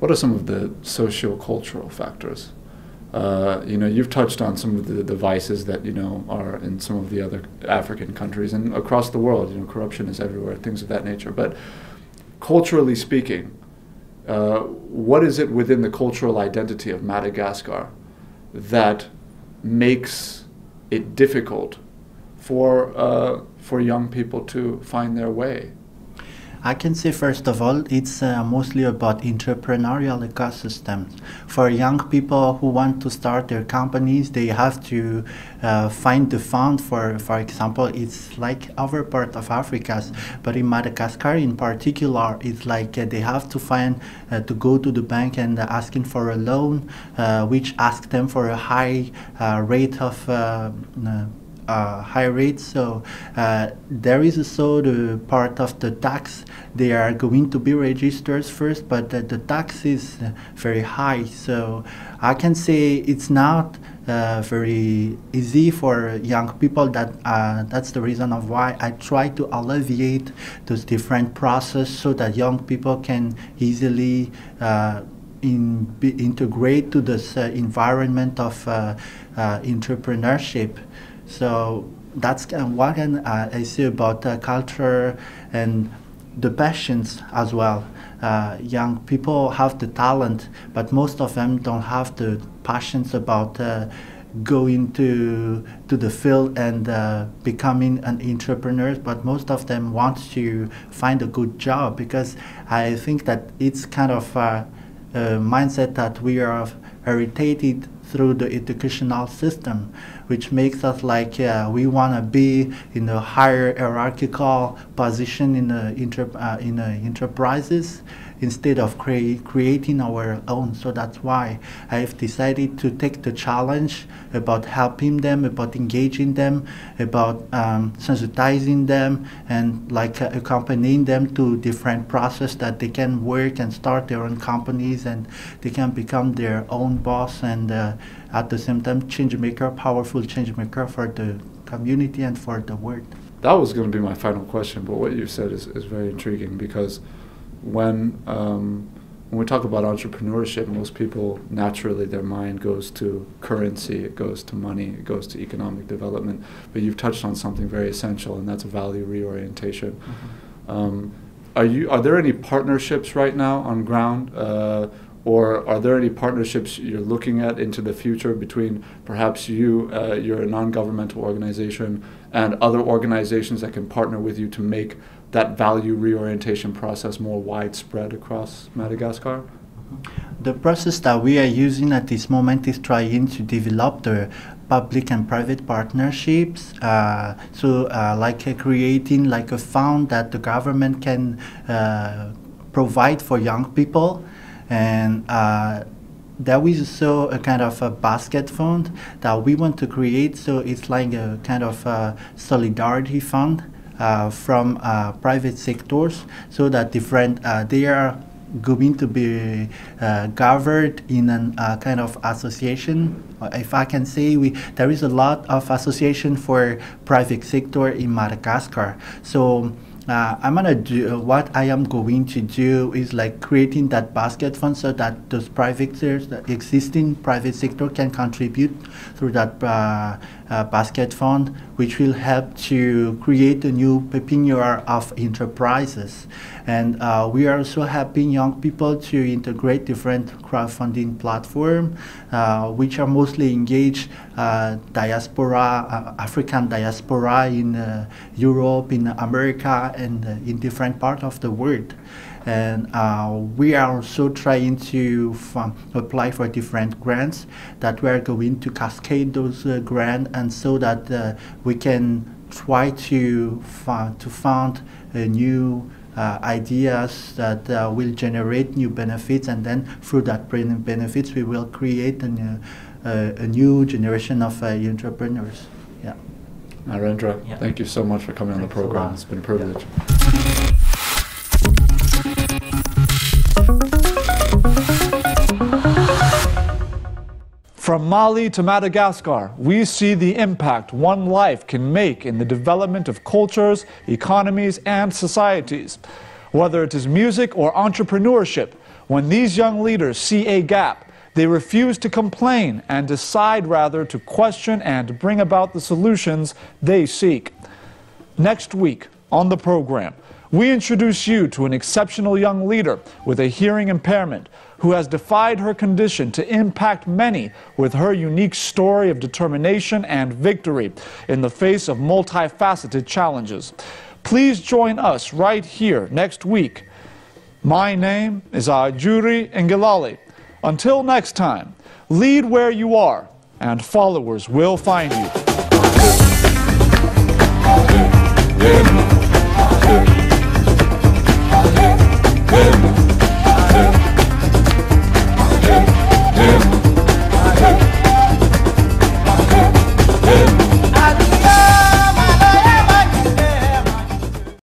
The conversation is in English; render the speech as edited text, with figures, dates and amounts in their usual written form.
what are some of the socio-cultural factors? You've touched on some of the vices that, are in some of the other African countries and across the world. Corruption is everywhere, things of that nature. But culturally speaking, what is it within the cultural identity of Madagascar that makes it difficult for young people to find their way? I can say, first of all, it's mostly about entrepreneurial ecosystems. For young people who want to start their companies, they have to find the fund. For example, it's like other part of Africa, but in Madagascar in particular, it's like they have to find, to go to the bank and asking for a loan, which asks them for a high rate of high rates. So there is also the part of the tax. They are going to be registered first, but the tax is very high. So I can say it's not very easy for young people. That's the reason of why I try to alleviate those different processes so that young people can easily integrate to this environment of entrepreneurship. So that's what I say about culture and the passions as well. Young people have the talent, but most of them don't have the passions about going to the field and becoming an entrepreneur. But most of them want to find a good job, because I think that it's kind of a mindset that we are heritated through the educational system, which makes us like we want to be in a higher hierarchical position in enterprises instead of creating our own. So that's why I've decided to take the challenge about helping them, about engaging them, about sensitizing them, and like accompanying them to different process that they can work and start their own companies, and they can become their own boss, and at the same time change maker, powerful change maker for the community and for the world. That was going to be my final question, but what you said is very intriguing, because when we talk about entrepreneurship, most people, naturally, their mind goes to currency, it goes to money, it goes to economic development. But you've touched on something very essential, and that's value reorientation. Mm-hmm. Are there any partnerships right now on ground, or are there any partnerships you're looking at into the future between perhaps you're a non-governmental organization, and other organizations that can partner with you to make that value reorientation process more widespread across Madagascar? The process that we are using at this moment is trying to develop the public and private partnerships. Like creating like a fund that the government can provide for young people, and there is also a kind of a basket fund that we want to create. So it's like a kind of a solidarity fund from private sectors, so that different they are going to be governed in a kind of association. If I can say, there is a lot of association for private sector in Madagascar. So what I am going to do is like creating that basket fund, so that those private sectors, the existing private sector, can contribute through that basket fund, which will help to create a new pepiniere of enterprises. And we are also helping young people to integrate different crowdfunding platforms, which are mostly engaged diaspora, African diaspora in Europe, in America, and in different parts of the world. And we are also trying to apply for different grants that we are going to cascade those grants, and so that we can try to fund new ideas that will generate new benefits, and then through that benefits we will create a new generation of entrepreneurs. Yeah. Narendra, thank you so much for coming on the program. It's been a privilege. From Mali to Madagascar, we see the impact one life can make in the development of cultures, economies, and societies. Whether it is music or entrepreneurship, When these young leaders see a gap, they refuse to complain and decide rather to question and bring about the solutions they seek. Next week on the program, we introduce you to an exceptional young leader with a hearing impairment who has defied her condition to impact many with her unique story of determination and victory in the face of multifaceted challenges. Please join us right here next week. My name is Ajuri Ngilali. Until next time, lead where you are, and followers will find you.